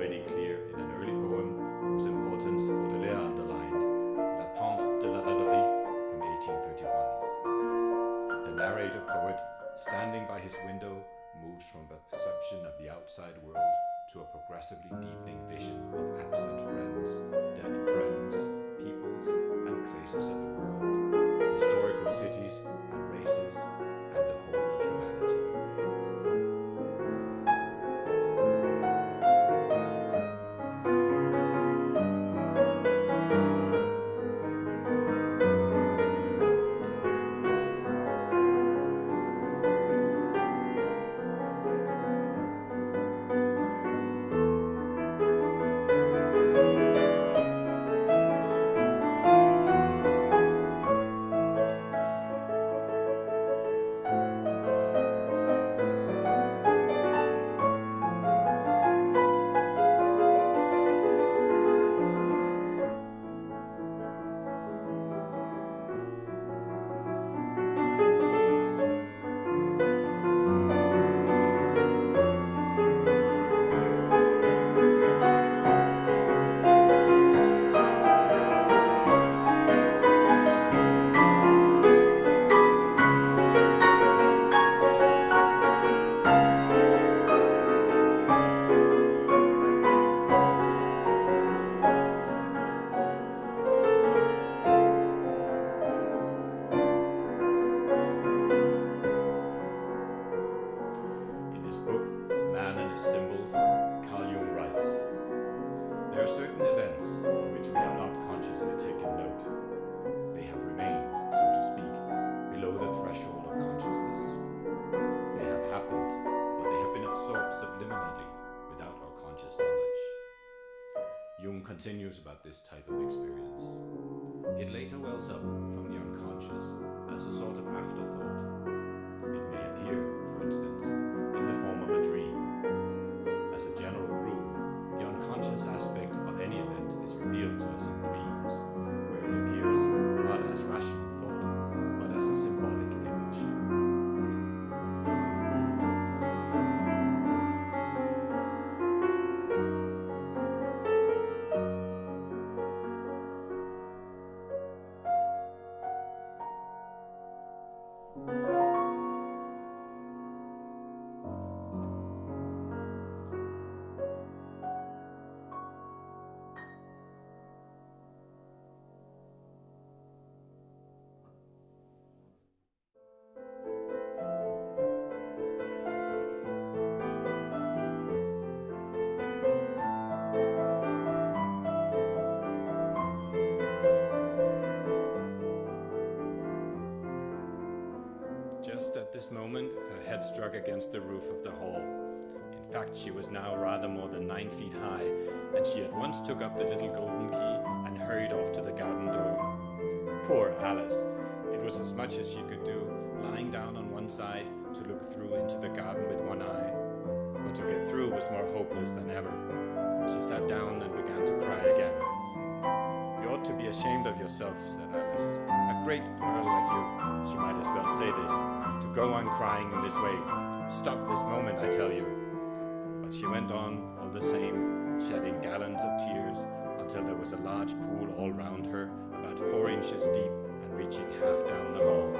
already clear in an early poem whose importance Baudelaire underlined, La Pente de la Rêverie from 1831. The narrator poet, standing by his window, moves from the perception of the outside world to a progressively deepening vision of absent friends, dead friends, peoples and places of the world, historical cities and races, and the whole of humanity. Continues about this type of experience. It later wells up from the unconscious as a sort of afterthought. It may appear, for instance, in the form of a dream. As a general rule, the unconscious aspect of any event is revealed to us in dreams, where it appears not as rational thought, but as a symbolic image. Just at this moment, her head struck against the roof of the hall. In fact, she was now rather more than 9 feet high, and she at once took up the little golden key and hurried off to the garden door. Poor Alice! It was as much as she could do, lying down on one side to look through into the garden with one eye. But to get through was more hopeless than ever. She sat down and began to cry again. "You ought to be ashamed of yourself," said Alice. "A great girl like you," she might as well say this, "to go on crying in this way. Stop this moment, I tell you." But she went on all the same, shedding gallons of tears until there was a large pool all round her, about 4 inches deep and reaching half down the hall.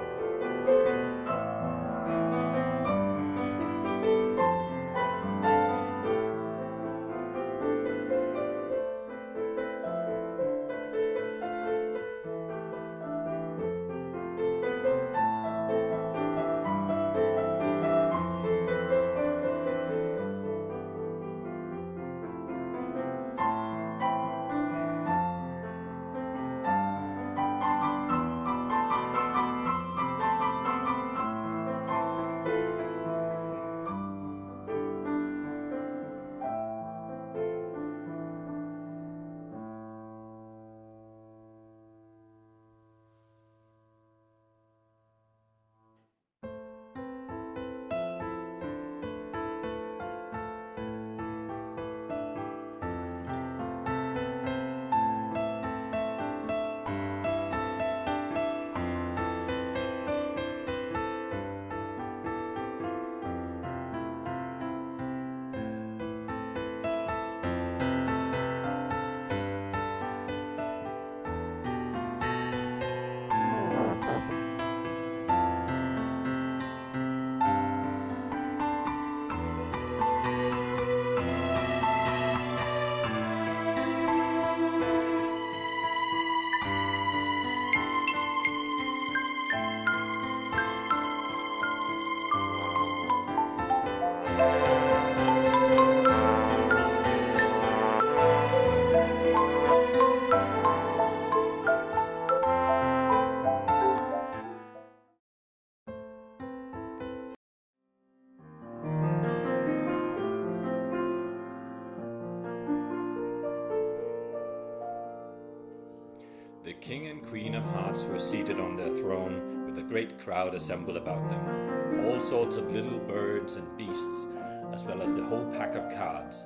The king and queen of hearts were seated on their throne, with a great crowd assembled about them, all sorts of little birds and beasts, as well as the whole pack of cards.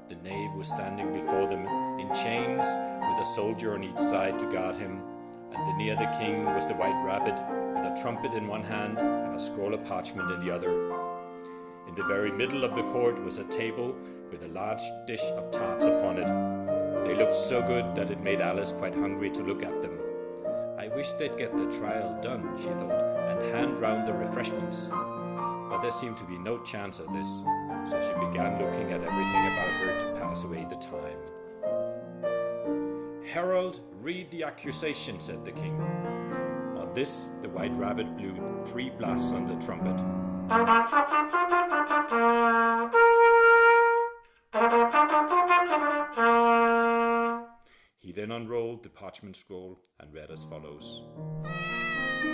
The knave was standing before them in chains, with a soldier on each side to guard him, and near the king was the white rabbit, with a trumpet in one hand and a scroll of parchment in the other. In the very middle of the court was a table with a large dish of tarts upon it. They looked so good that it made Alice quite hungry to look at them. I wish they'd get the trial done, she thought, and hand round the refreshments. But there seemed to be no chance of this, so she began looking at everything about her to pass away the time. "Herald, read the accusation," said the king. On this, the white rabbit blew 3 blasts on the trumpet. He then unrolled the parchment scroll and read as follows.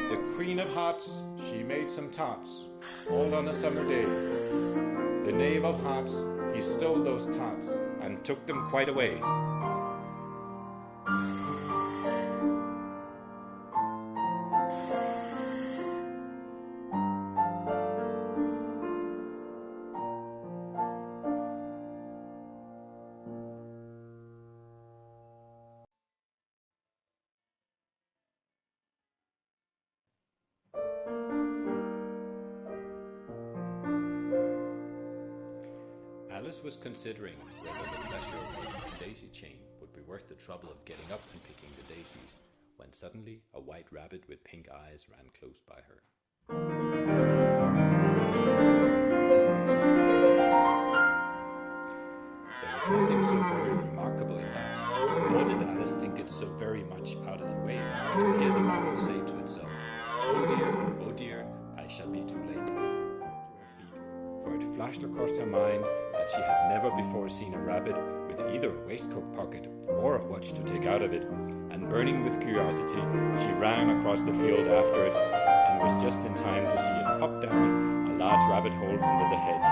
"The Queen of Hearts, she made some tarts, all on a summer day. The Knave of Hearts, he stole those tarts and took them quite away. Alice was considering whether the pleasure of making a daisy chain would be worth the trouble of getting up and picking the daisies, when suddenly a white rabbit with pink eyes ran close by her. There was nothing so very remarkable in that, nor did Alice think it so very much out of the way to hear the rabbit say to itself, oh dear, I shall be too late," to her feet, for it flashed across her mind that she had never before seen a rabbit with either a waistcoat pocket or a watch to take out of it, and burning with curiosity, she ran across the field after it, and was just in time to see it pop down a large rabbit hole under the hedge.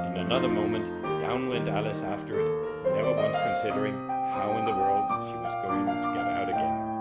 In another moment, down went Alice after it, never once considering how in the world she was going to get out again.